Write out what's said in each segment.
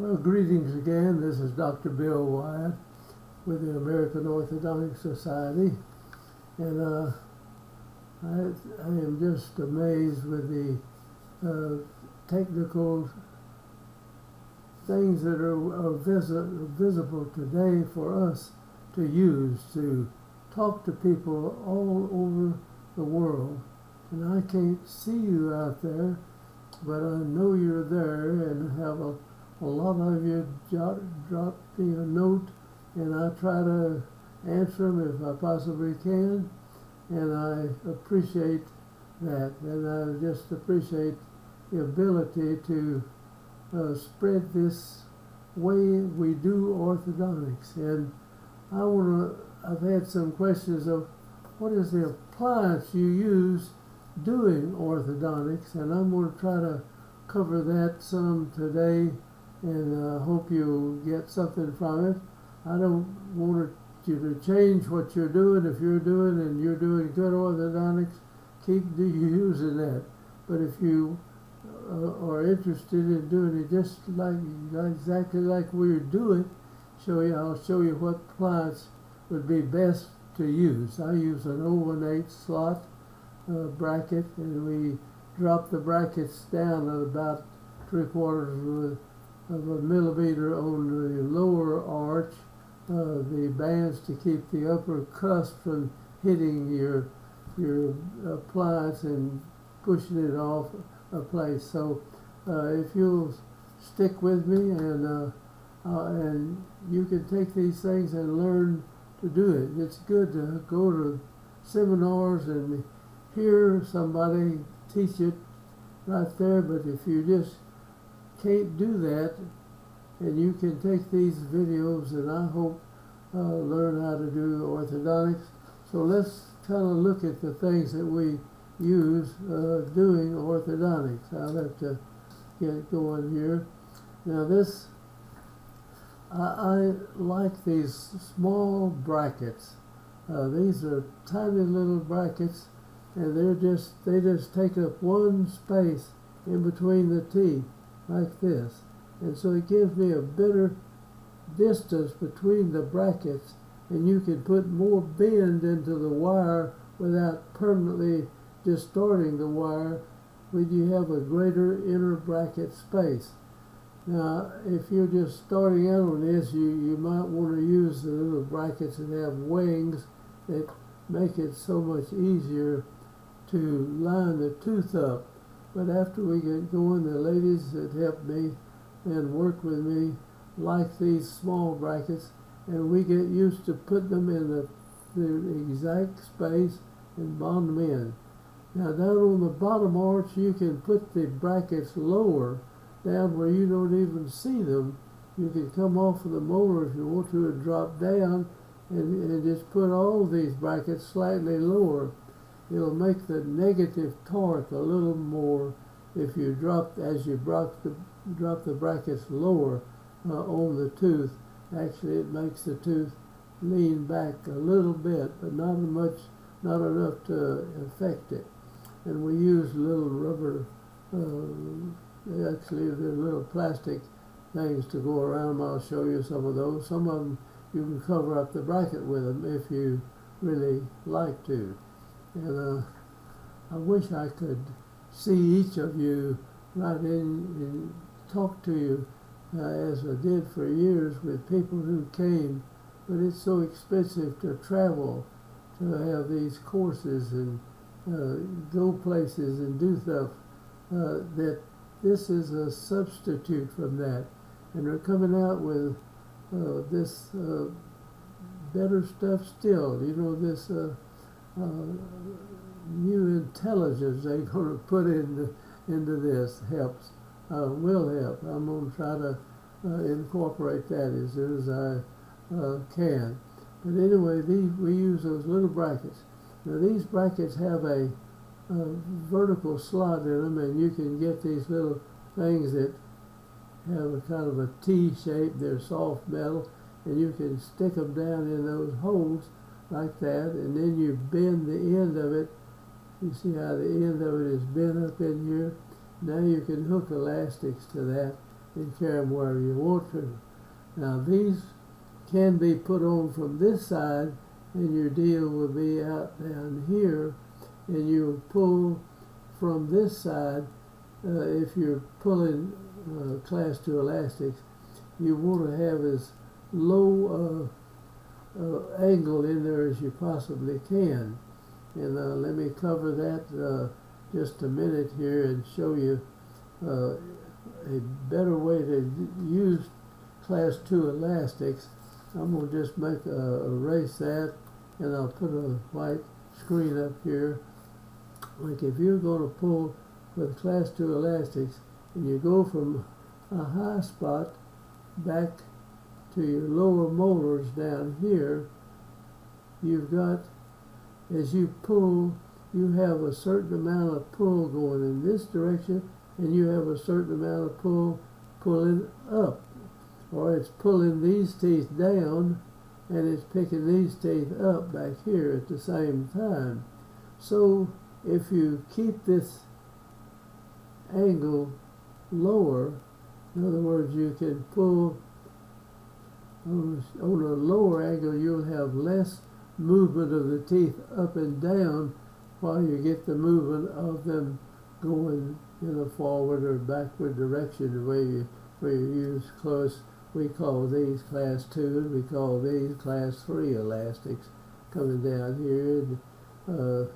Well, greetings again. This is Dr. Bill Wyatt with the American Orthodontic Society, and I am just amazed with the technical things that are visible today for us to use to talk to people all over the world. And I can't see you out there, but I know you're there, and have a lot of you dropped me a note, and I try to answer them if I possibly can, and I appreciate that, and I just appreciate the ability to spread this way we do orthodontics. And I've had some questions of what is the appliance you use doing orthodontics, and I'm going to try to cover that some today, and hope you'll get something from it. I don't want you to change what you're doing. If you're doing good orthodontics, keep using that. But if you are interested in doing it just exactly like we do it, I'll show you what appliance would be best to use. I use an 018 slot bracket, and we drop the brackets down at about 3/4 of a millimeter on the lower arch, the bands to keep the upper cusp from hitting your appliance and pushing it off a place. So if you'll stick with me, and you can take these things and learn to do it. It's good to go to seminars and hear somebody teach it right there, but if you just can't do that, and you can take these videos and I hope learn how to do orthodontics. So let's kind of look at the things that we use doing orthodontics. I'll have to get going here. Now I like these small brackets. These are tiny little brackets, and they just take up one space in between the teeth, like this, and so it gives me a better distance between the brackets, and you can put more bend into the wire without permanently distorting the wire when you have a greater inner bracket space. Now, if you're just starting out on this, you might want to use the little brackets that have wings that make it so much easier to line the tooth up. But after we get going, the ladies that help me and work with me like these small brackets, and we get used to putting them in the exact space and bond them in. Now down on the bottom arch, you can put the brackets lower, down where you don't even see them. You can come off of the molar if you want to and drop down, and just put all these brackets slightly lower. It'll make the negative torque a little more if you drop the brackets lower on the tooth. Actually, it makes the tooth lean back a little bit, but not enough to affect it. And we use little rubber, actually they're little plastic things to go around them. I'll show you some of those. Some of them you can cover up the bracket with them if you really like to. And I wish I could see each of you right in and talk to you as I did for years with people who came, but it's so expensive to travel to have these courses and go places and do stuff that this is a substitute from that. And they're coming out with this better stuff still, this new intelligence they're going to put into this will help. I'm going to try to incorporate that as soon as I can. But anyway, we use those little brackets. Now these brackets have a vertical slot in them, and you can get these little things that have a kind of a T shape. They're soft metal, and you can stick them down in those holes like that, and then you bend the end of it. You see how the end of it is bent up in here? Now you can hook elastics to that, and carry them wherever you want to. Now these can be put on from this side, and your deal will be out down here, and you pull from this side. If you're pulling class 2 elastics, you want to have as low angle in there as you possibly can. And let me cover that just a minute here and show you a better way to use class 2 elastics. I'm going to just erase that, and I'll put a white screen up here. Like if you're going to pull with class 2 elastics, and you go from a high spot back to your lower molars down here, you've got, as you pull, you have a certain amount of pull going in this direction, and you have a certain amount of pull pulling up. Or it's pulling these teeth down, and it's picking these teeth up back here at the same time. So if you keep this angle lower, in other words, you can pull on a lower angle, you'll have less movement of the teeth up and down while you get the movement of them going in a forward or backward direction, the way where you use close. We call these class 2, and we call these class 3 elastics coming down here. And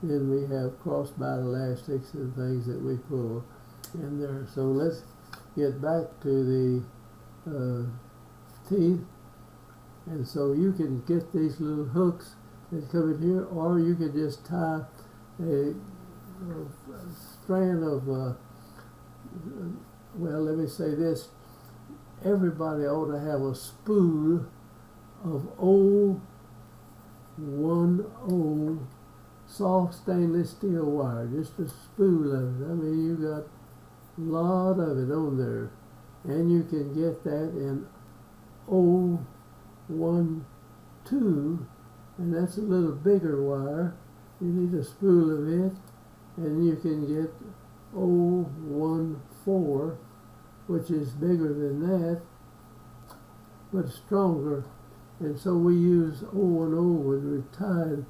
then we have crossbite elastics and things that we pull in there. So let's get back to the teeth. And so you can get these little hooks that come in here, or you can just tie a strand of, well, let me say this. Everybody ought to have a spool of old 1/0 soft stainless steel wire, just a spool of it. I mean, you got a lot of it on there, and you can get that in 012, and that's a little bigger wire. You need a spool of it, and you can get 014, which is bigger than that, but stronger. And so we use 010 when we tie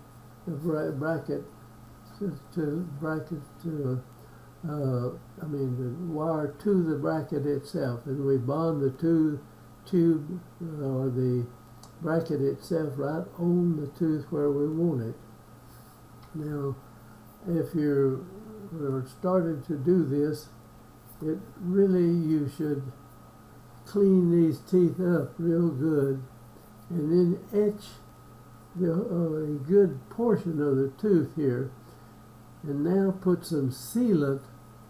the bracket the wire to the bracket itself, and we bond the tube or the bracket itself right on the tooth where we want it. Now, if you're starting to do this, it really, you should clean these teeth up real good, and then etch a good portion of the tooth here, and now put some sealant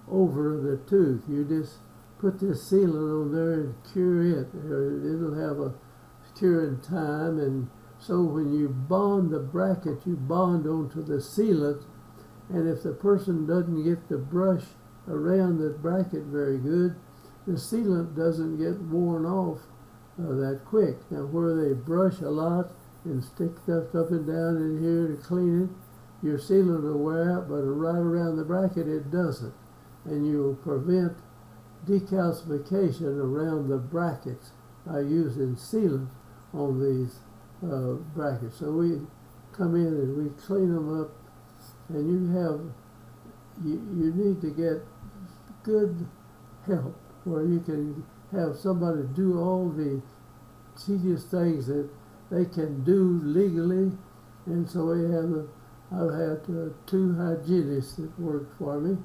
over the tooth. You just put this sealant on there and cure it, or it'll have a curing time. And so when you bond the bracket, you bond onto the sealant, and if the person doesn't get the brush around the bracket very good, the sealant doesn't get worn off that quick. Now where they brush a lot and stick stuff up and down in here to clean it, your sealant will wear out, but right around the bracket it doesn't. And you'll prevent decalcification around the brackets by using sealant on these brackets. So we come in and we clean them up, and you need to get good help where you can have somebody do all the tedious things that they can do legally. And so I've had 2 hygienists that worked for me,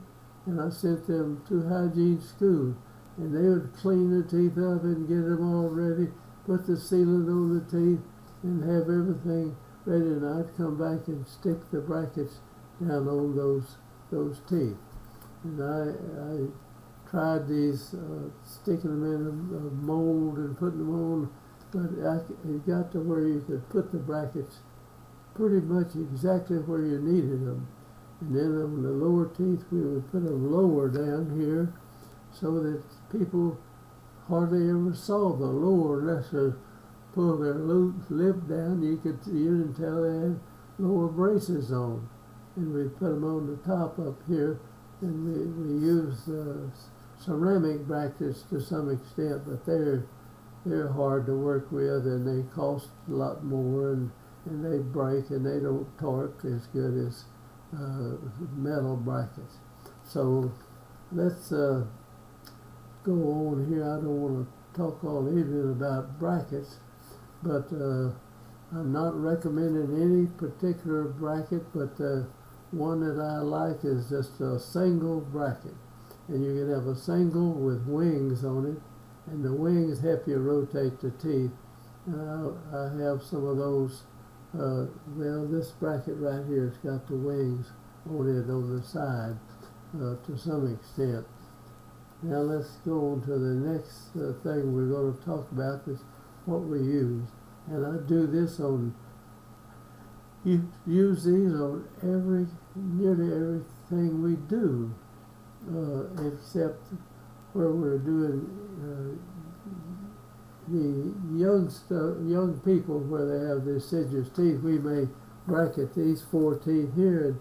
and I sent them to hygiene school, and they would clean the teeth up and get them all ready, put the sealant on the teeth, and have everything ready, and I'd come back and stick the brackets down on those teeth. And I tried these, sticking them in a mold and putting them on, but it got to where you could put the brackets pretty much exactly where you needed them. And then on the lower teeth, we would put them lower down here, so that people hardly ever saw the lower unless they pull their lip down. You didn't tell they had lower braces on. And we put them on the top up here, and we use ceramic brackets to some extent, but they're hard to work with, and they cost a lot more, and they break, and they don't torque as good as metal brackets. So let's go on here. I don't want to talk all evening about brackets, but I'm not recommending any particular bracket, but one that I like is just a single bracket. And you can have a single with wings on it, and the wings help you rotate the teeth. I have some of those. Well, this bracket right here has got the wings on it on the side to some extent. Now let's go on to the next thing we're going to talk about, is what we use. And I do this on, use these on nearly everything we do, except where we're doing the young people where they have deciduous teeth. We may bracket these 4 teeth here and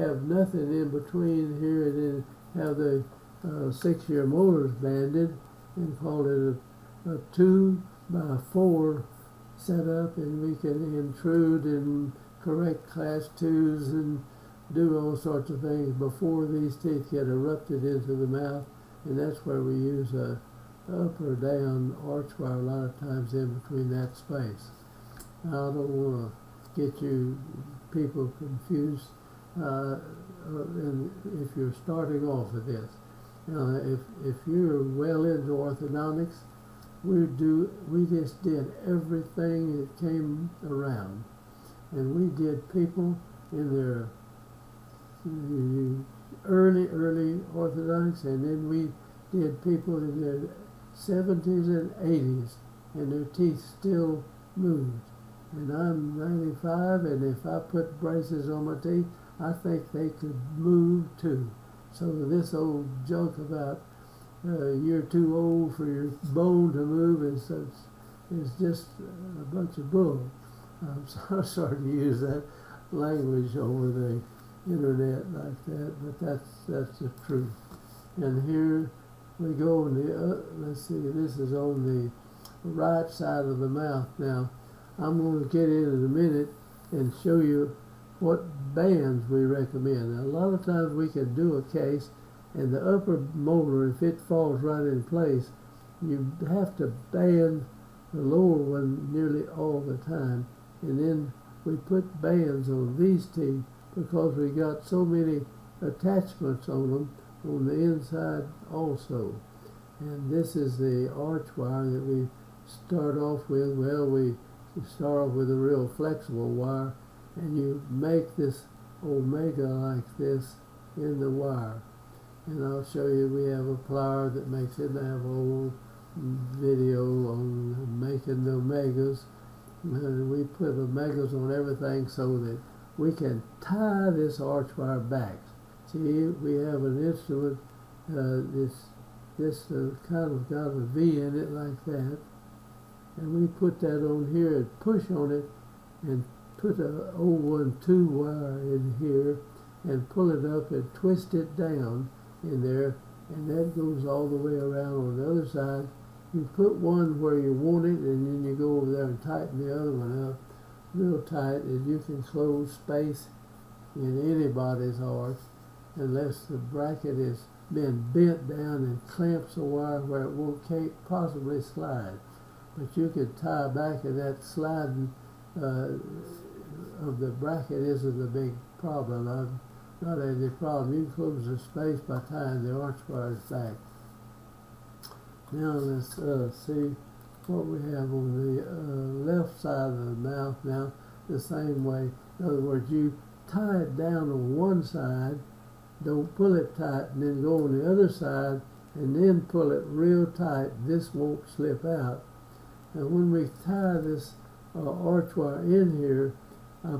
have nothing in between here, and then have the 6-year molars banded and call it a 2x4 setup, and we can intrude and correct class 2s and do all sorts of things before these teeth get erupted into the mouth. And that's where we use a up or down arch wire a lot of times in between that space. Now, I don't want to get you people confused, and if you're starting off with this. Now, if you're well into orthodontics, we just did everything that came around, and we did people in their early orthodontics, and then we did people in their 70s and 80s, and their teeth still moved. And I'm 95, and if I put braces on my teeth, I think they could move too. So this old joke about you're too old for your bone to move is just a bunch of bull. I'm sorry to use that language over the internet like that, but that's the truth. And here we go on the let's see, this is on the right side of the mouth. Now I'm going to get in a minute and show you what bands we recommend. Now, a lot of times we can do a case, and the upper molar, if it falls right in place, you have to band the lower one nearly all the time. And then we put bands on these teeth because we got so many attachments on them on the inside also. And this is the arch wire that we start off with. Well, we start off with a real flexible wire, and you make this omega like this in the wire. And I'll show you, we have a plier that makes it. I have a whole video on making the omegas. And we put omegas on everything so that we can tie this arch wire back. See, we have an instrument, this kind of got a V in it like that. And we put that on here and push on it and put a 012 wire in here and pull it up and twist it down in there, and that goes all the way around on the other side. You put one where you want it, and then you go over there and tighten the other one up real tight, and you can close space in anybody's arch unless the bracket has been bent down and clamps a wire where it can't possibly slide. But you can tie back, and that sliding of the bracket isn't a big problem. I've not had any problem. You can close the space by tying the arch wires back. Now let's see what we have on the left side of the mouth. Now the same way. In other words, you tie it down on one side, don't pull it tight, and then go on the other side and then pull it real tight. This won't slip out. And when we tie this arch wire in here, I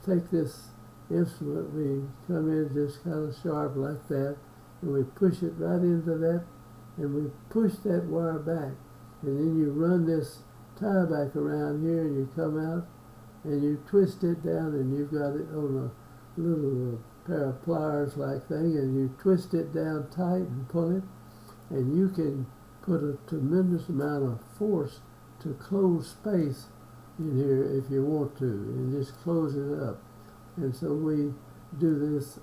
take this instrument, we come in just kind of sharp like that, and we push it right into that, and we push that wire back. And then you run this tie back around here, and you come out, and you twist it down, and you've got it on a little pair of pliers like thing, and you twist it down tight and pull it, and you can put a tremendous amount of force to close space in here if you want to, and just close it up. And so we do this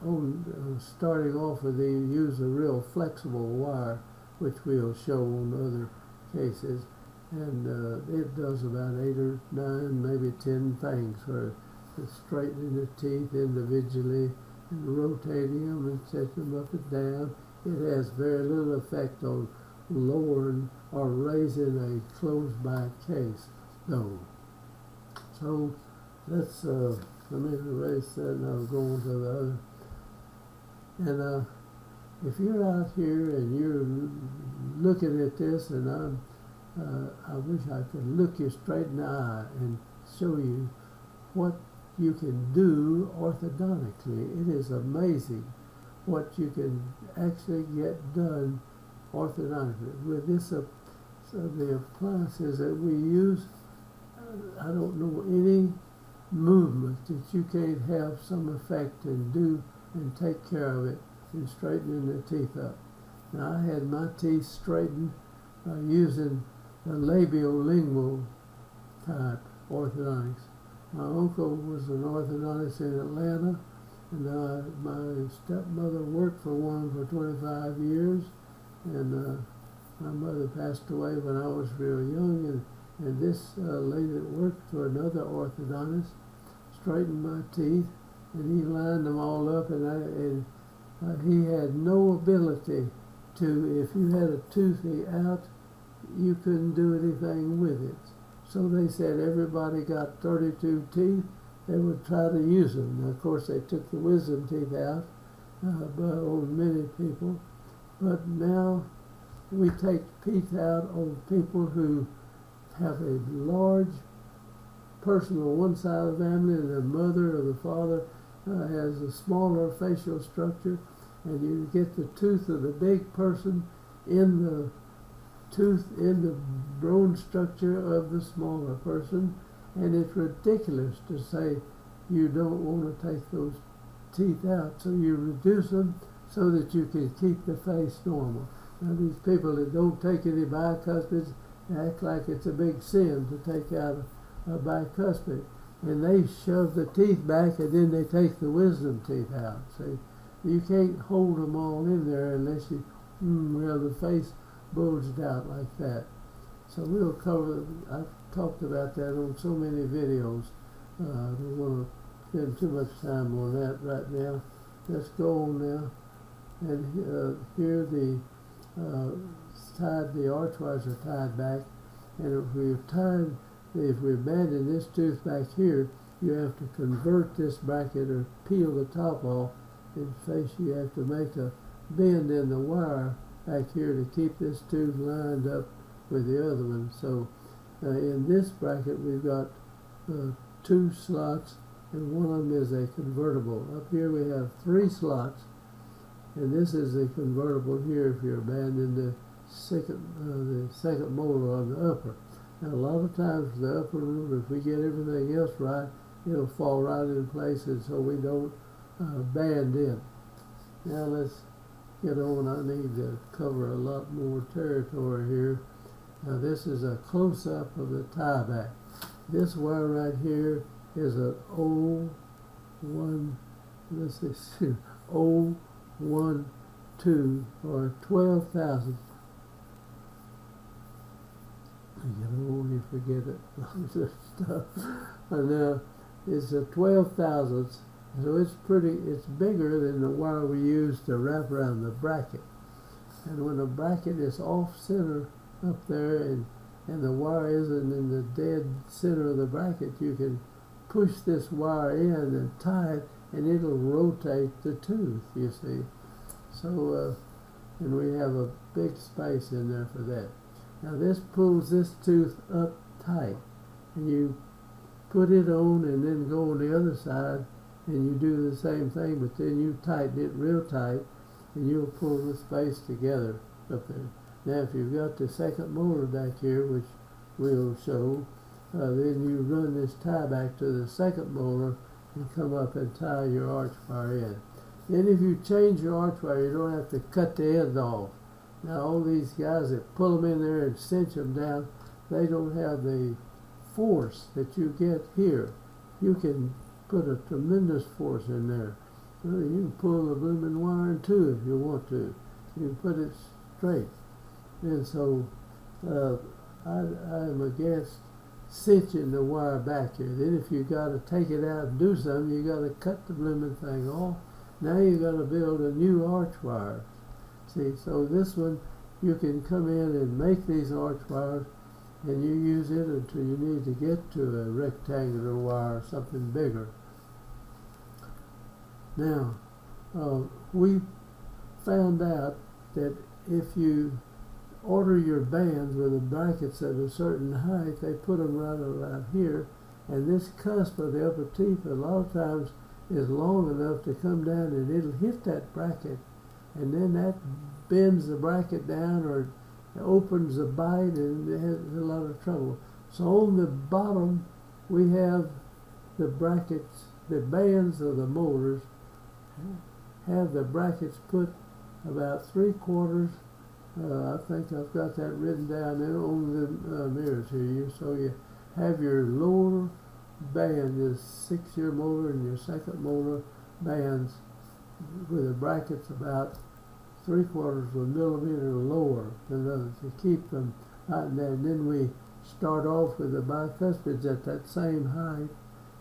on starting off with use a real flexible wire, which we'll show on other cases, and it does about 8 or 9, maybe 10 things, for straightening the teeth individually and rotating them and setting them up and down. It has very little effect on lowering or raising a closed back case, though. So let's let me erase that, and I'll go on to the other. And if you're out here and you're looking at this, and I wish I could look you straight in the eye and show you what you can do orthodontically. It is amazing what you can actually get done orthodontically with this. The appliances that we use, I don't know any movement that you can't have some effect and do and take care of it in straightening the teeth up. Now, I had my teeth straightened using the labiolingual type orthodontics. My uncle was an orthodontist in Atlanta, and my stepmother worked for one for 25 years, and my mother passed away when I was real young, and this lady that worked for another orthodontist straightened my teeth, and he lined them all up, and he had no ability to, if you had a toothy out, you couldn't do anything with it. So they said everybody got 32 teeth, they would try to use them. Now, of course, they took the wisdom teeth out on many people, but now we take teeth out on people who have a large person on one side of the family, and the mother or the father has a smaller facial structure, and you get the tooth of the big person in the bone structure of the smaller person, and it's ridiculous to say you don't want to take those teeth out, so you reduce them so that you can keep the face normal. Now, these people that don't take any bicuspids act like it's a big sin to take out a bicuspid, and they shove the teeth back, and then they take the wisdom teeth out. See, you can't hold them all in there unless you the face bulged out like that. So we'll cover. I've talked about that on so many videos. I don't want to spend too much time on that right now. Let's go on now, and here the arch wires are tied back, and if we abandon this tooth back here, you have to convert this bracket or peel the top off. In face, you have to make a bend in the wire back here to keep this tooth lined up with the other one. So in this bracket, we've got 2 slots, and one of them is a convertible. Up here we have 3 slots, and this is a convertible here if you're abandoning the second molar on the upper. Now, a lot of times the upper one, if we get everything else right, it'll fall right in place, and so we don't band in. Now let's get on. I need to cover a lot more territory here. Now, this is a close-up of the tieback. This wire right here is an 0.1, let's see, 0.12 or 12,000. You know, you forget it. Stuff. And now it's a 12,000ths, so it's bigger than the wire we use to wrap around the bracket. And when the bracket is off center up there, and the wire isn't in the dead center of the bracket, you can push this wire in and tie it, and it'll rotate the tooth, you see. So, and we have a big space in there for that. Now, this pulls this tooth up tight, and you put it on and then go on the other side, and you do the same thing, but then you tighten it real tight, and you'll pull the space together up there. Now, if you've got the second molar back here, which we'll show, then you run this tie back to the second molar and come up and tie your arch wire in. Then if you change your arch wire, you don't have to cut the end off. Now all these guys that pull them in there and cinch them down, they don't have the force that you get here. You can put a tremendous force in there. You can pull the blooming wire in two if you want to. You can put it straight. And so I am against cinching the wire back here. Then if you got to take it out and do something, you got to cut the blooming thing off. Now you got to build a new arch wire. See, so this one you can come in and make these arch wires, and you use it until you need to get to a rectangular wire or something bigger. Now, we found out that if you order your bands with the brackets at a certain height, they put them right around here, and this cusp of the upper teeth a lot of times is long enough to come down and it'll hit that bracket, and then that bends the bracket down or opens a bite, and it has a lot of trouble. So on the bottom we have the brackets, the bands of the molars have the brackets put about 3/4. I think I've got that written down there on the mirrors here. So you have your lower band, your 6-year molar and your second molar bands with the brackets about 3/4 of a millimeter lower than those to keep them out there. And then we start off with the bicuspids at that same height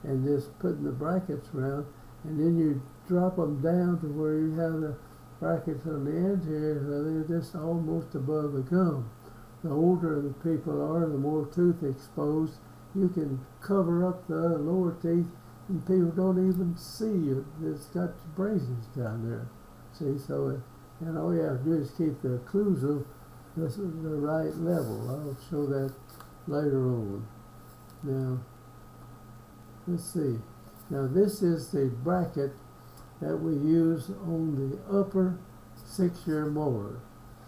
and just putting the brackets around, and then you drop them down to where you have the brackets on the end here, so they're just almost above the gum. The older the people are, the more tooth exposed. You can cover up the lower teeth and people don't even see it. It's got braces down there. See, so and all you have to do is keep the occlusal the right level. I'll show that later on. Now, let's see. Now this is the bracket that we use on the upper 6-year molar.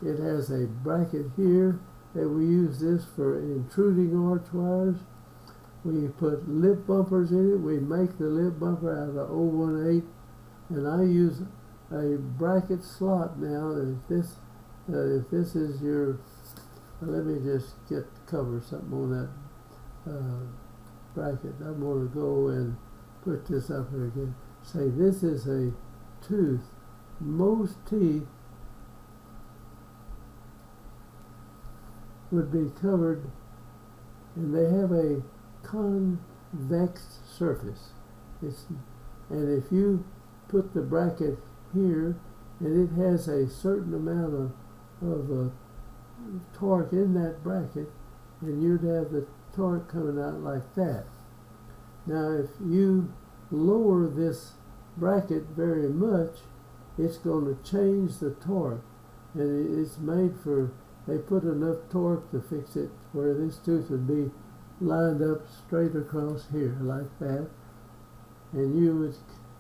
It has a bracket here that we use this for intruding arch wires. We put lip bumpers in it. We make the lip bumper out of 018, and I use a bracket slot now. If this is your, let me just cover something on that bracket. I'm going to go and put this up here again. Say this is a tooth. Most teeth would be covered, and they have a convex surface. And if you put the bracket here, and it has a certain amount of torque in that bracket, and you'd have the torque coming out like that. Now, if you lower this bracket very much, it's going to change the torque, and it's made for, they put enough torque to fix it where this tooth would be lined up straight across here like that. And you would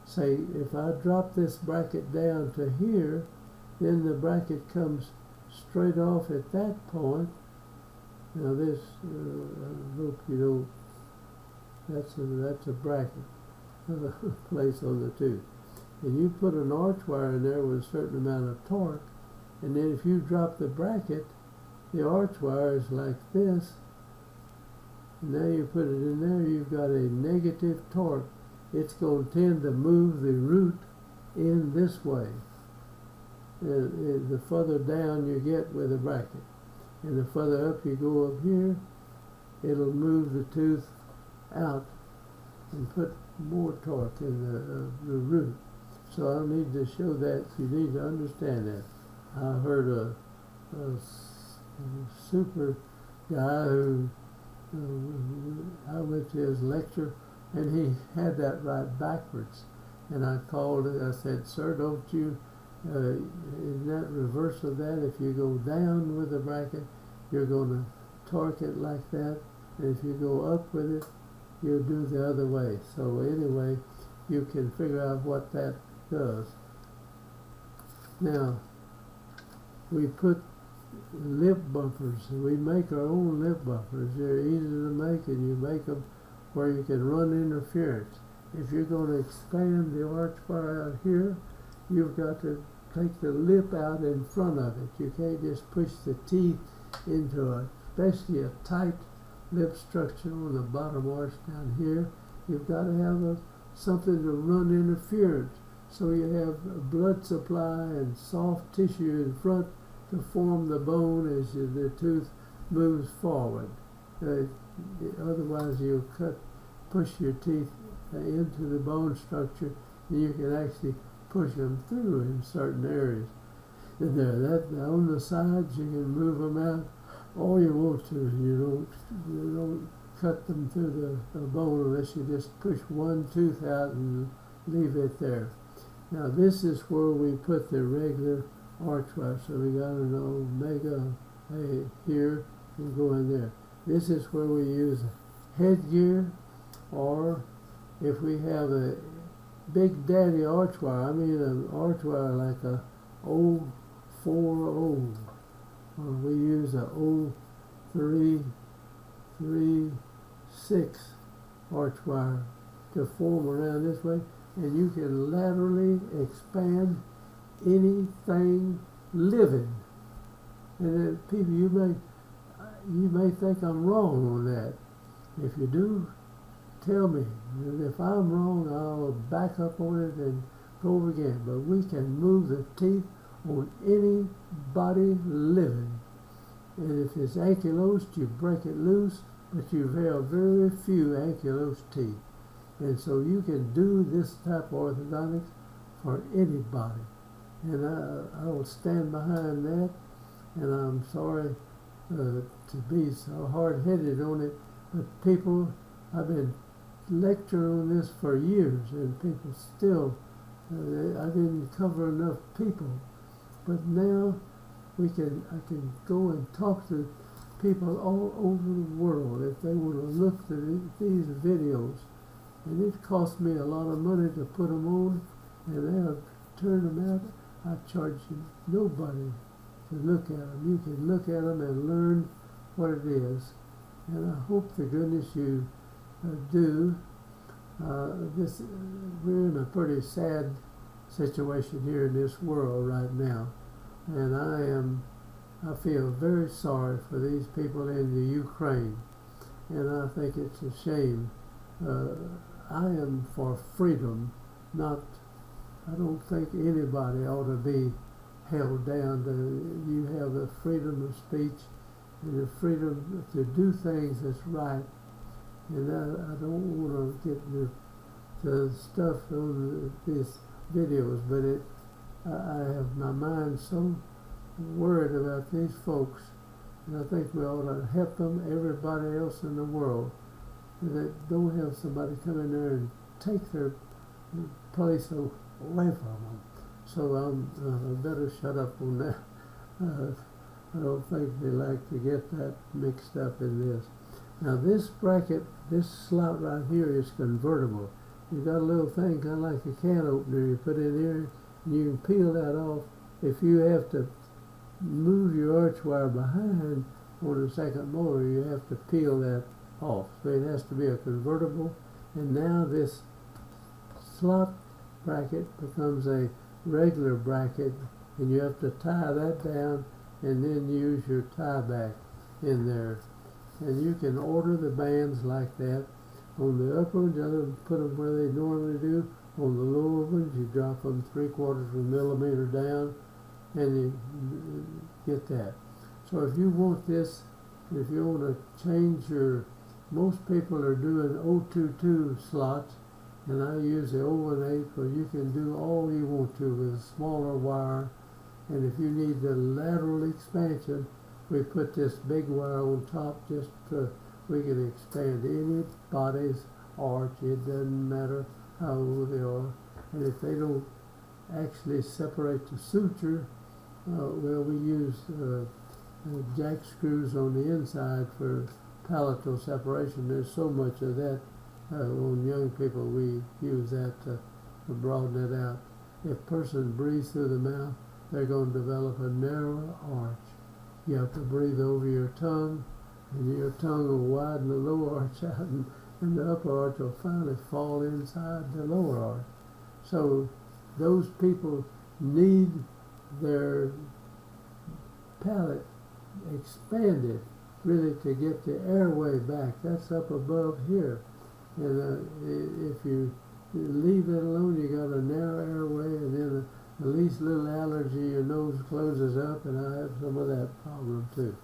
say, if I drop this bracket down to here, then the bracket comes straight off at that point. Now this, I hope you don't, that's a bracket place on the tooth. And you put an arch wire in there with a certain amount of torque, and then if you drop the bracket, the arch wire is like this, and now you put it in there, you've got a negative torque. It's going to tend to move the root in this way. The further down you get with the bracket, and the further up you go up here, it'll move the tooth out and put more torque in the root. So I need to show that. You need to understand that. I heard a super guy who I went to his lecture, and he had that right backwards. And I called it. I said, "Sir, don't you? Isn't that reverse of that? If you go down with the bracket, you're going to torque it like that, and if you go up with it, you do the other way." So anyway, you can figure out what that does. Now, we put lip bumpers. We make our own lip bumpers. They're easy to make, and you make them where you can run interference. If you're going to expand the arch wire out here, you've got to take the lip out in front of it. You can't just push the teeth into especially a tight lip structure on the bottom arch down here. You've got to have something to run interference. So you have a blood supply and soft tissue in front to form the bone as the tooth moves forward. Otherwise you'll push your teeth into the bone structure, and you can actually push them through in certain areas. And on the sides you can move them out all you want to. You don't cut them through the bone unless you just push one tooth out and leave it there. Now this is where we put the regular arch wire. So we got an omega here and go in there. This is where we use headgear, or if we have a big daddy arch wire, I mean an arch wire like a 040, or we use a 0336 arch wire to form around this way, and you can laterally expand anything living. And then people, you may think I'm wrong on that. If you do, tell me. And if I'm wrong, I'll back up on it and go over again. But we can move the teeth on any body living. And if it's ankylosed, you break it loose, but you have very few ankylosed teeth. And so you can do this type of orthodontics for anybody. And I will stand behind that. And I'm sorry to be so hard-headed on it, but people, I've been lecturing on this for years, and people still, I didn't cover enough people. But now I can go and talk to people all over the world if they want to look at these videos. And it cost me a lot of money to put them on, and they'll turn them out. I charge you nobody to look at them. You can look at them and learn what it is. And I hope to goodness you do. We're in a pretty sad situation here in this world right now. And I feel very sorry for these people in the Ukraine. And I think it's a shame. I am for freedom, I don't think anybody ought to be held down. You have the freedom of speech and the freedom to do things that's right. And I don't want to get the stuff on these videos, but I have my mind so worried about these folks, and I think we ought to help them, everybody else in the world, that don't have somebody come in there and take their place away from them. So I better shut up on that. I don't think they like to get that mixed up in this. Now this bracket, this slot right here is convertible. You got a little thing kind of like a can opener you put in here, and you can peel that off. If you have to move your arch wire behind on the second molar, you have to peel that off. So it has to be a convertible, and now this slot bracket becomes a regular bracket, and you have to tie that down and then use your tie back in there. And you can order the bands like that. On the upper ones, you put them where they normally do. On the lower ones, you drop them 3/4 of a millimeter down, and you get that. So if you want this, if you want to change most people are doing 022 slots, and I use the 018, where you can do all you want to with a smaller wire. And if you need the lateral expansion, we put this big wire on top just to, we can expand anybody's arch. It doesn't matter how old they are. And if they don't actually separate the suture, well, we use jack screws on the inside for palatal separation. There's so much of that on young people. We use that to broaden it out. If a person breathes through the mouth, they're going to develop a narrower arch. You have to breathe over your tongue, and your tongue will widen the lower arch out, and the upper arch will finally fall inside the lower arch. So those people need their palate expanded really to get the airway back. That's up above here. And if you leave it alone, you got a narrow airway, and then the least little allergy, your nose closes up, and I have some of that problem too.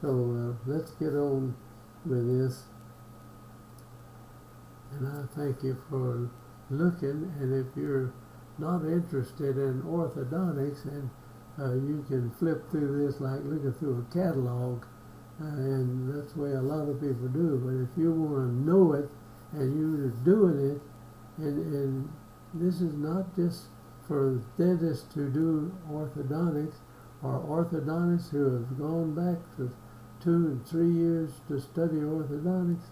So let's get on with this. And I thank you for looking, and if you're not interested in orthodontics, and you can flip through this like looking through a catalog, and that's the way a lot of people do. But if you want to know it, and you're doing it, and this is not just for dentists to do orthodontics, or orthodontists who have gone back for 2 and 3 years to study orthodontics,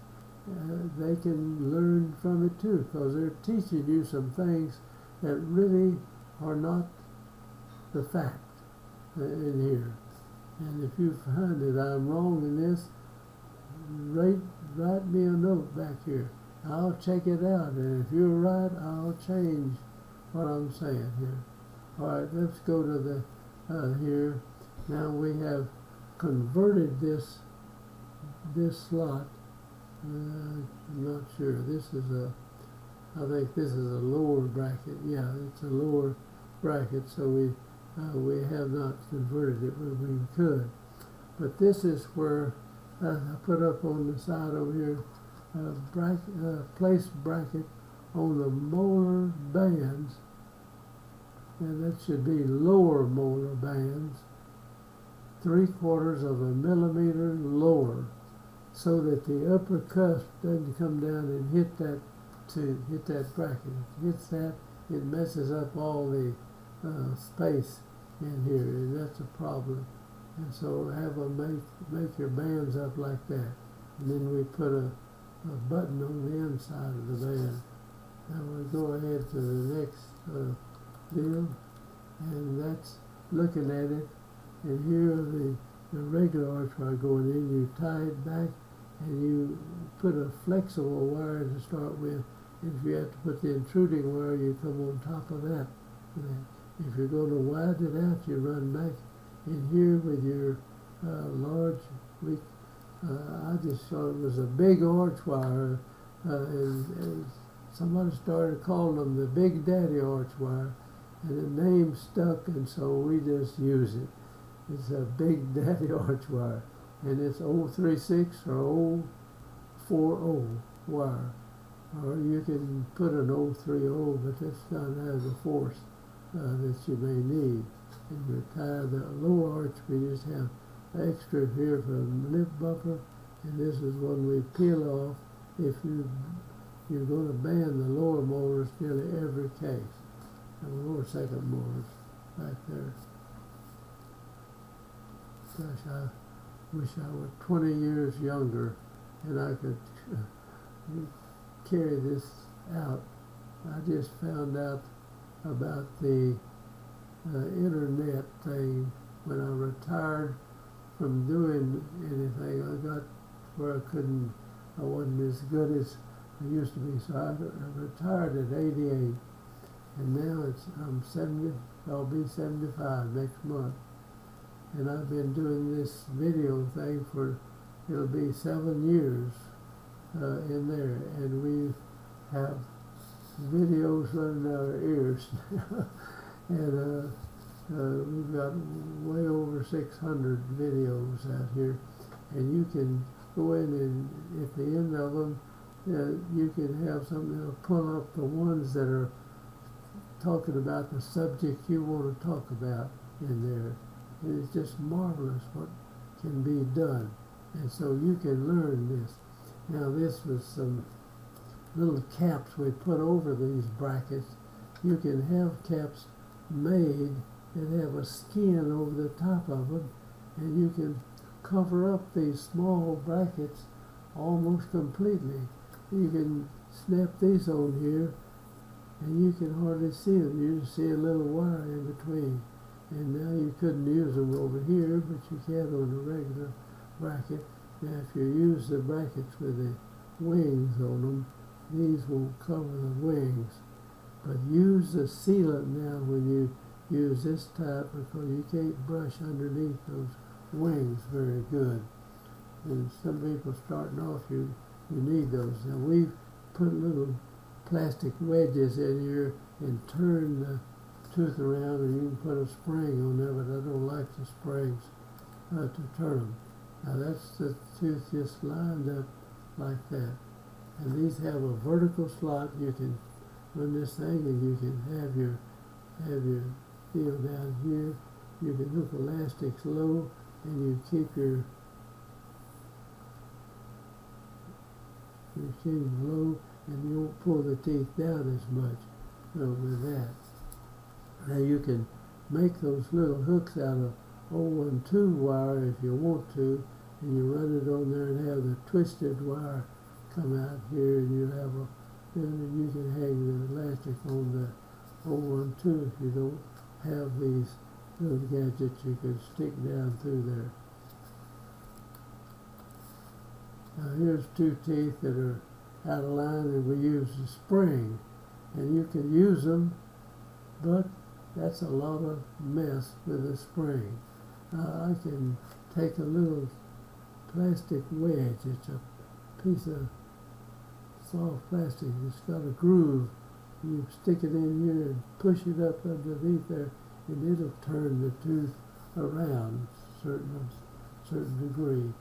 they can learn from it too, because they're teaching you some things that really are not the fact in here. And if you find that I'm wrong in this, write me a note back here. I'll check it out, and if you're right, I'll change what I'm saying here. All right, let's go to the here. Now we have converted this slot. I'm not sure. This is I think this is a lower bracket. Yeah, it's a lower bracket, so we have not converted it, but we could. But this is where I put up on the side over here place bracket on the molar bands, and that should be lower molar bands, 3/4 of a millimeter lower, so that the upper cusp doesn't come down and hit that bracket. If it hits that, it messes up all the space in here, and that's a problem. And so have them make your bands up like that, and then we put a button on the inside of the band. Now we'll go ahead to the next deal, and that's looking at it. And here the regular arch wire going in, you tie it back, and you put a flexible wire to start with. If you have to put the intruding wire, you come on top of that. If you're going to widen it out, you run back in here with your large. I just thought it was a big arch wire, and somebody started calling them the Big Daddy arch wire, and the name stuck, and so we just use it. It's a Big Daddy arch wire, and it's 036 or 040 wire, or you can put an 030, but that's not have the force that you may need. And we tie the lower arch, we just have extra here for the lip bumper, and this is one we peel off if you're going to band the lower molars nearly every case. And lower second molars back there. Gosh, I wish I were 20 years younger and I could carry this out. I just found out about the internet thing when I retired from doing anything. I got where I wasn't as good as I used to be, so I retired at 88, and now I'm 70. I'll be 75 next month, and I've been doing this video thing for it'll be 7 years in there, and we have videos running out of our ears now. And we've got way over 600 videos out here, and you can go in and at the end of them you can have something that'll pull up the ones that are talking about the subject you want to talk about in there. And it's just marvelous what can be done, and so you can learn this. Now this was some little caps we put over these brackets. You can have caps made that have a skin over the top of them, and you can cover up these small brackets almost completely. You can snap these on here, and you can hardly see them. You just see a little wire in between. And now you couldn't use them over here, but you can on a regular bracket. Now if you use the brackets with the wings on them, these won't cover the wings. But use the sealant now when you use this type because you can't brush underneath those wings very good. And some people starting off, you need those. Now we've put little plastic wedges in here and turn the tooth around, and you can put a spring on there, but I don't like the springs to turn them. Now that's the tooth just lined up like that. And these have a vertical slot. You can run this thing, and you can have your deal down here. You can hook elastics low, and you keep your chin low, and you won't pull the teeth down as much with that. Now you can make those little hooks out of 012 wire if you want to, and you run it on there and have the twisted wire come out here, and you have then you can hang the elastic on the 012 if you don't have these little gadgets you can stick down through there. Now here's two teeth that are out of line, and we use the spring, and you can use them, but that's a lot of mess with the spring. I can take a little plastic wedge. It's a piece of soft plastic. It's got a groove. You stick it in here and push it up underneath there, and it'll turn the tooth around a certain degree.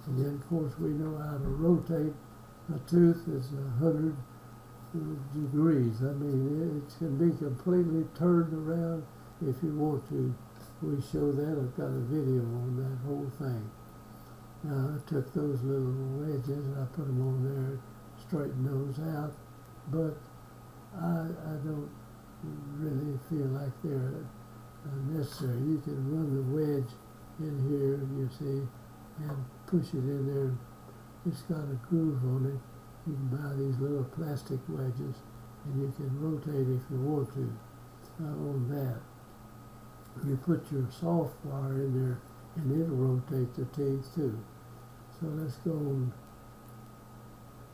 And then, of course, we know how to rotate a tooth. Is 100 degrees. I mean, it can be completely turned around if you want to. We show that. I've got a video on that whole thing. Now, I took those little wedges and I put them on there, straighten those out, but I don't really feel like they're necessary. You can run the wedge in here, you see, and push it in there. It's got a groove on it. You can buy these little plastic wedges, and you can rotate if you want to on that. You put your soft wire in there, and it'll rotate the teeth too. So let's go on.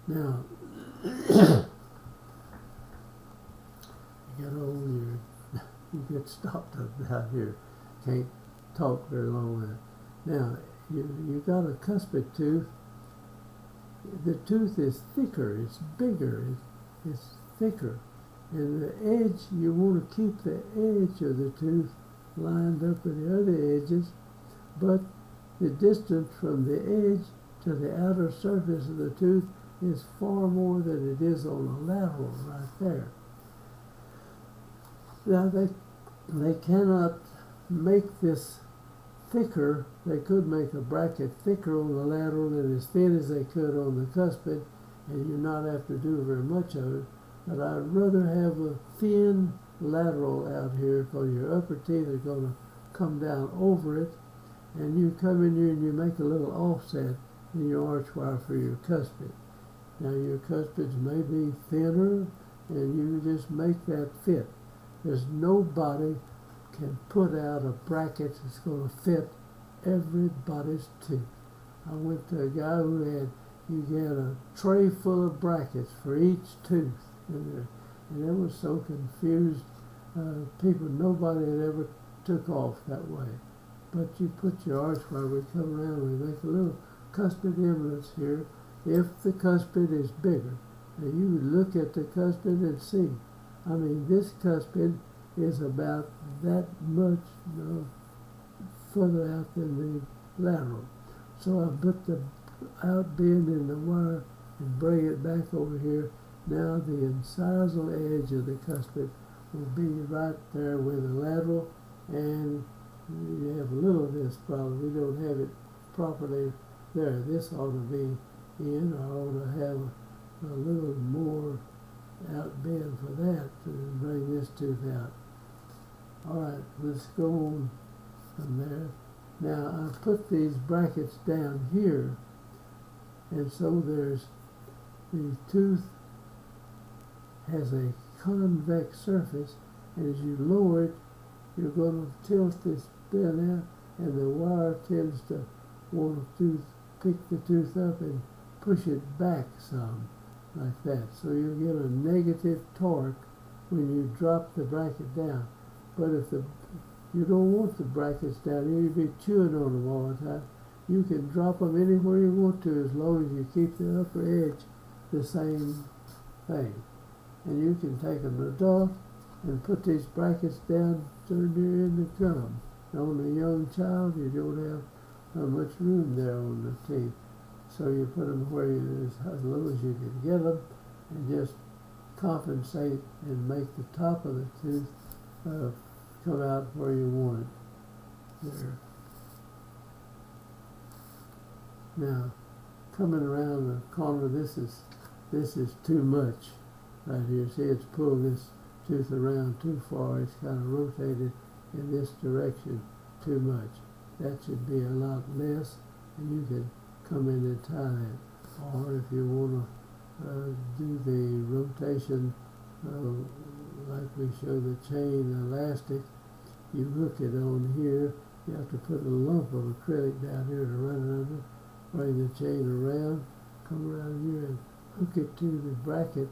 Now, you get stopped up down here. Can't talk very long. Now, you got a cuspid tooth. The tooth is thicker, it's bigger, it's thicker. And the edge, you want to keep the edge of the tooth lined up with the other edges, but the distance from the edge to the outer surface of the tooth is far more than it is on the lateral right there. Now they cannot make this thicker. They could make a bracket thicker on the lateral and as thin as they could on the cuspid, and you not have to do very much of it. But I'd rather have a thin lateral out here because your upper teeth are going to come down over it, and you come in here and you make a little offset in your arch wire for your cuspid. Now your cuspids may be thinner, and you just make that fit. There's nobody can put out a bracket that's going to fit everybody's tooth. I went to a guy who had a tray full of brackets for each tooth in there, and it was so confused. People, nobody had ever took off that way. But you put your arch wire, we come around and we make a little cuspid eminence here. If the cuspid is bigger, and you look at the cuspid and see, I mean, this cuspid is about that much further out than the lateral. So I put the out bend in the wire and bring it back over here. Now the incisal edge of the cuspid will be right there with the lateral, and you have a little of this problem. We don't have it properly there. This ought to be in. I ought to have a little more out bend for that to bring this tooth out. All right, let's go on from there. Now I put these brackets down here, and so there's the tooth has a convex surface, and as you lower it, you're going to tilt this bend out, and the wire tends to want to pick the tooth up and push it back some, like that. So you'll get a negative torque when you drop the bracket down. But if the You don't want the brackets down here. You'll be chewing on them all the time. You can drop them anywhere you want to as long as you keep the upper edge the same thing. And you can take an adult and put these brackets down to near in the gum. On a young child, you don't have much room there on the teeth. So you put them where as low as you can get them, and just compensate and make the top of the tooth come out where you want it. There. Now, coming around the corner, this is too much right here. See, it's pulled this tooth around too far. It's kind of rotated in this direction too much. That should be a lot less, and you can come in and tie that. Or if you want to do the rotation like we show the chain elastic, you hook it on here. You have to put a lump of acrylic down here to run it under, bring the chain around, come around here and hook it to the bracket,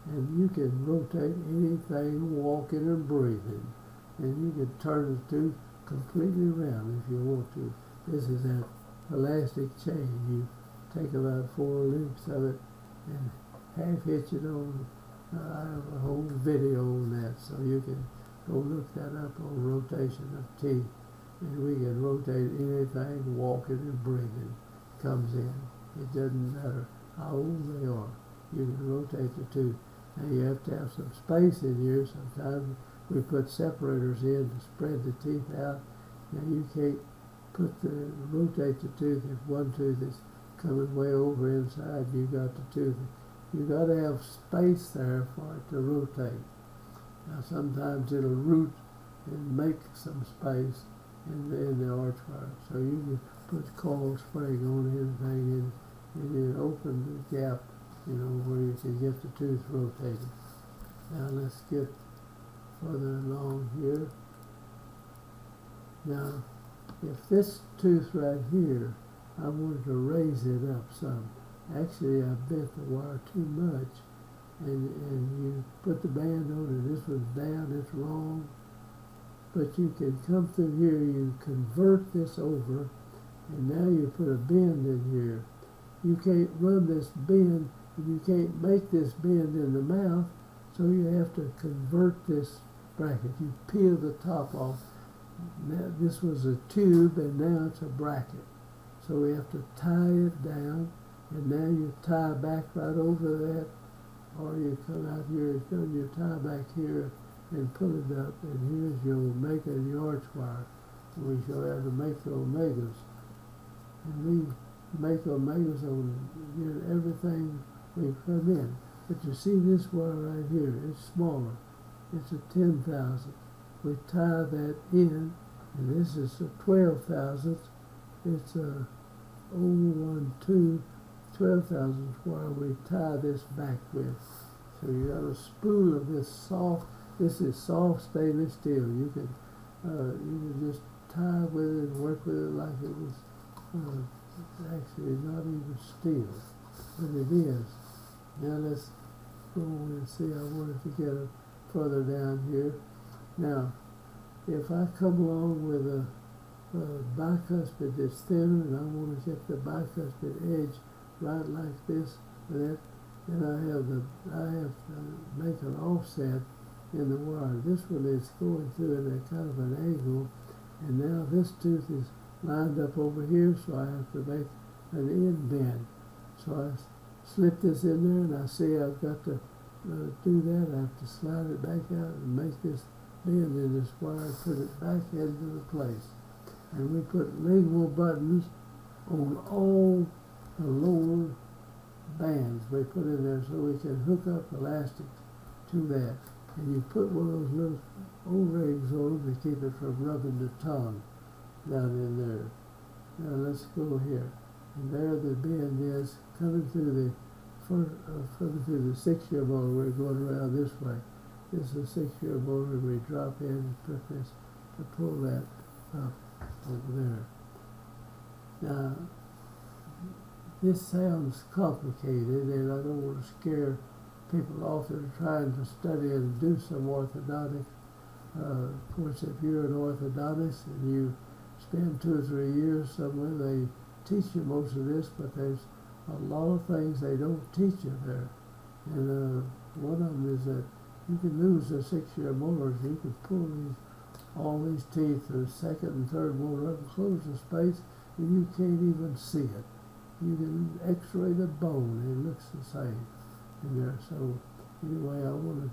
and you can rotate anything walking or breathing. And you can turn the tooth completely around if you want to. This is that elastic chain. You take about 4 loops of it and half hitch it on. I have a whole video on that, so you can go look that up on rotation of teeth. And we can rotate anything walking and breathing comes in. It doesn't matter how old they are. You can rotate the tooth. Now you have to have some space in here. Sometimes we put separators in to spread the teeth out. Now you can't rotate the tooth if one tooth is coming way over inside. You got the tooth. You got to have space there for it to rotate. Now sometimes it'll root and make some space in the arch wire. So you can put coil spring on anything and then open the gap, where you can get the tooth rotated. Now let's get further along here. Now, if this tooth right here, I wanted to raise it up some. Actually, I bent the wire too much, and you put the band on it. This one's down, it's wrong. But you can come through here, you convert this over, and now you put a bend in here. You can't run this bend, and you can't make this bend in the mouth, so you have to convert this bracket. You peel the top off. Now, this was a tube, and now it's a bracket. So we have to tie it down, and now you tie back right over that, or you come out here, you tie back here, and pull it up, and here's your omega and your arch wire. We shall have to make the omegas. And we make omegas on everything we come in. But you see this wire right here, it's smaller. It's a 10,000th. We tie that in, and this is a 12,000th. It's a 012 12,000th wire we tie this back with. So you got a spool of this soft. This is soft stainless steel. You can just tie with it and work with it like it was actually not even steel, but it is. Now let's go on and see. I wanted to get it further down here. Now, if I come along with a bicuspid that's thinner, and I want to get the bicuspid edge right like this, then I have to make an offset in the wire. This one is going through at a kind of an angle, and now this tooth is lined up over here, so I have to make an end bend. So I slip this in there, and I see I've got to do that. I have to slide it back out and make this bend in this wire, put it back into the place. And we put lingual buttons on all the lower bands we put in there so we can hook up elastics to that. And you put one of those little O-rings on them to keep it from rubbing the tongue down in there. Now let's go here. And there the bend is coming through the 6-year molar. We're going around this way. This is a 6-year molar. We drop in and put this to pull that up over there. Now, this sounds complicated, and I don't want to scare people off that are trying to study and do some orthodontics, Of course, if you're an orthodontist and you spend 2 or 3 years somewhere, they teach you most of this, but there's a lot of things they don't teach you there. And one of them is that you can lose the 6-year molars. You can pull all these teeth, the second and third molar up and close the space, and you can't even see it. You can x-ray the bone, and it looks the same in there. So anyway, I wanted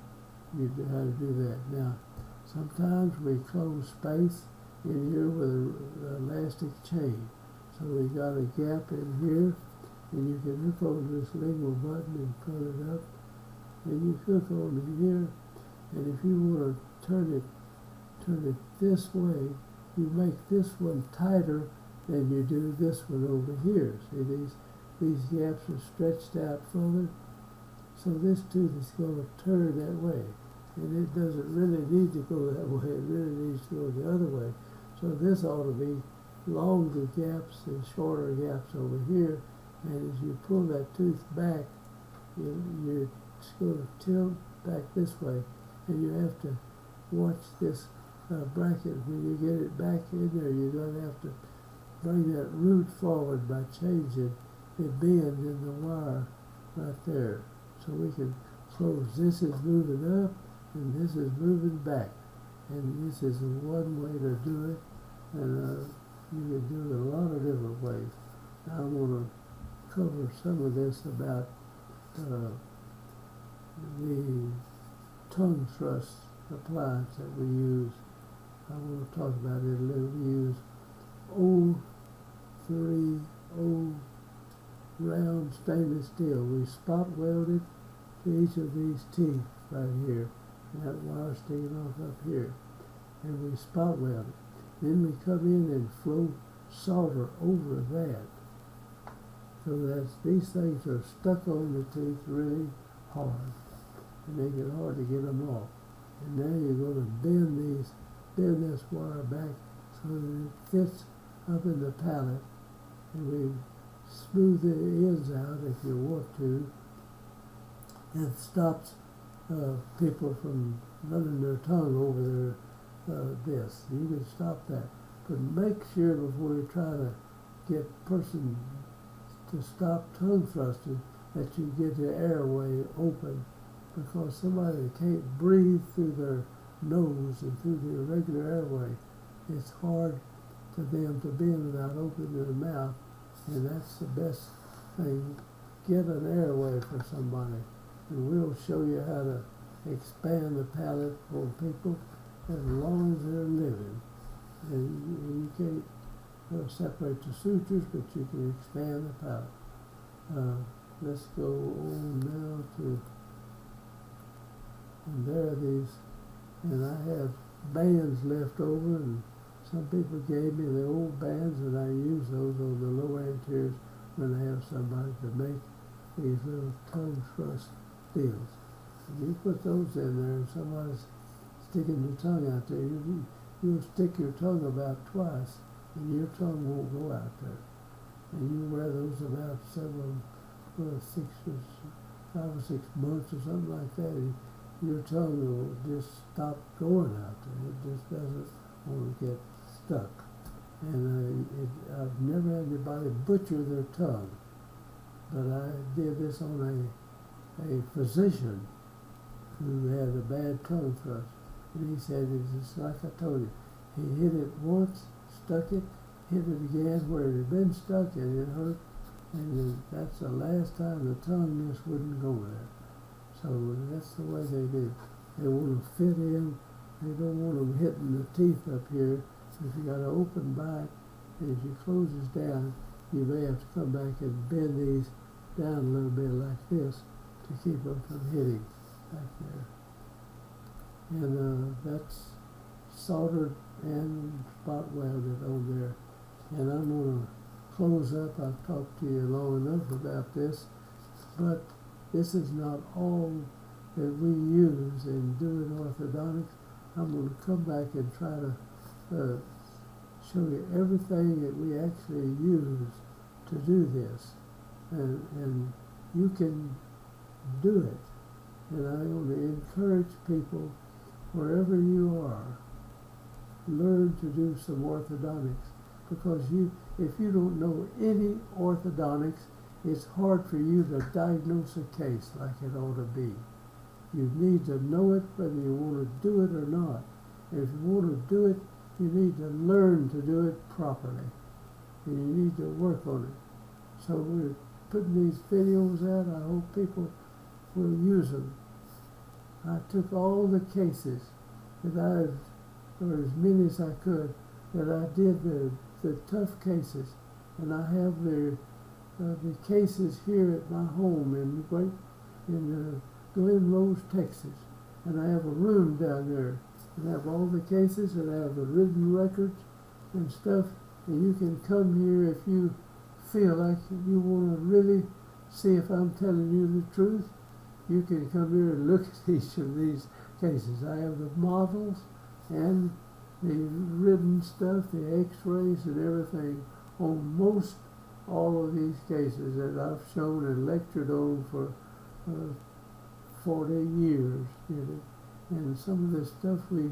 you to how to do that. Now, sometimes we close space in here with an elastic chain. So we got a gap in here, and you can hook on this lingual button and pull it up, and you hook on here, and if you want to turn it this way, you make this one tighter than you do this one over here. See, these gaps are stretched out further, so this tooth is going to turn that way, and it doesn't really need to go that way. It really needs to go the other way. So this ought to be longer gaps and shorter gaps over here, and as you pull that tooth back, you're going to tilt back this way, and you have to watch this bracket. When you get it back in there, you're going to have to bring that root forward by changing the bend in the wire right there. So we can close. This is moving up, and this is moving back, and this is one way to do it, and you can do it a lot of different ways. Now I want to cover some of this about the tongue thrust appliance that we use. I want to talk about it a little. We use 030 round stainless steel. We spot welded to each of these teeth right here, and that wire sticking off up here, and we spot weld it. Then we come in and flow solder over that, so that these things are stuck on the teeth really hard, and make it hard to get them off. And now you're going to bend this wire back so that it fits up in the palate, and we smooth the ends out if you want to. It stops people from running their tongue over this. You can stop that, but make sure before you try to get a person to stop tongue thrusting that you get the airway open, because somebody that can't breathe through their nose and through the irregular airway, it's hard for them to bend without opening their mouth, and that's the best thing. Get an airway for somebody, and we'll show you how to expand the palate for people as long as they're living. And you can't separate the sutures, but you can expand the palate. Let's go on now to, and there are these, and I have bands left over, and some people gave me the old bands, and I use those on the lower anteriors when I have somebody to make these little tongue thrust deals. And you put those in there, and somebody's sticking their tongue out there, you'll stick your tongue about twice, and your tongue won't go out there. And you wear those about 5 or 6 months or something like that, and your tongue will just stop going out there. It just doesn't want to get stuck. And I've never had anybody butcher their tongue, but I did this on a physician who had a bad tongue thrust. And he said, it's just like I told you. He hit it once, stuck it, hit it again where it had been stuck, and it hurt. And that's the last time the tongue just wouldn't go there. So that's the way they do. They want to fit in. They don't want them hitting the teeth up here. If you got an open bite, and if you close this down, you may have to come back and bend these down a little bit like this to keep them from hitting back there. And that's soldered and spot welded on there. And I'm going to close up. I've talked to you long enough about this, but this is not all that we use in doing orthodontics. I'm going to come back and try to show you everything that we actually use to do this. And you can do it. And I want to encourage people wherever you are, learn to do some orthodontics, because if you don't know any orthodontics, it's hard for you to diagnose a case like it ought to be. You need to know it whether you want to do it or not. And if you want to do it, you need to learn to do it properly. And you need to work on it. So we're putting these videos out. I hope people will use them. I took all the cases that or as many as I could, that I did the tough cases. And I have the cases here at my home in Glen Rose, Texas. And I have a room down there. And I have all the cases, and I have the written records and stuff. And you can come here if you feel like you want to really see if I'm telling you the truth. You can come here and look at each of these cases. I have the models and the written stuff, the x-rays and everything on most all of these cases that I've shown and lectured on for 40 years. And some of this stuff we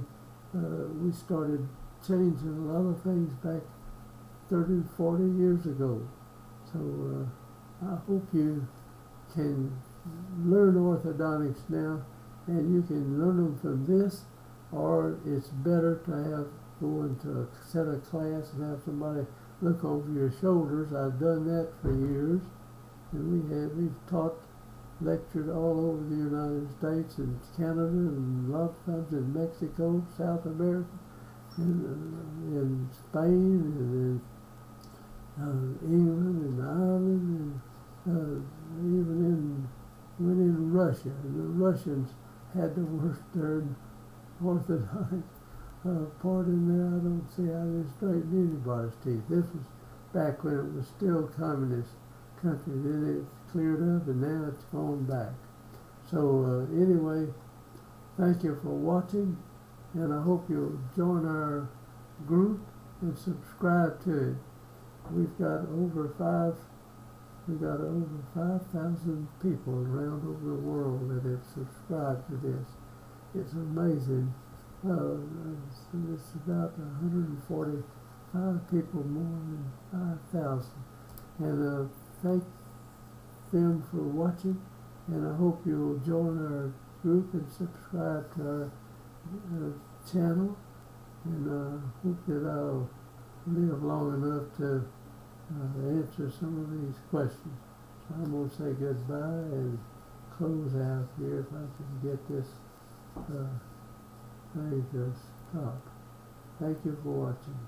started changing a lot of things back 30, 40 years ago. So I hope you can learn orthodontics now, and you can learn them from this, or it's better to go into a set of class and have somebody look over your shoulders. I've done that for years, and we've taught, lectured all over the United States and Canada, and a lot of times in Mexico, South America, and in Spain, and in England and Ireland, and even went in Russia. And the Russians had the worst darn orthodontic part in there. I don't see how they straightened anybody's teeth. This was back when it was still communist country. Then it cleared up, and now it's gone back. So anyway, thank you for watching, and I hope you'll join our group and subscribe to it. We've got over 5,000 people around over the world that have subscribed to this. It's amazing. It's about 145 people, more than 5,000. And thank them for watching, and I hope you'll join our group and subscribe to our channel, and hope that I'll live long enough to answer some of these questions. So I'm going to say goodbye and close out here if I can get this thing to stop. Thank you for watching.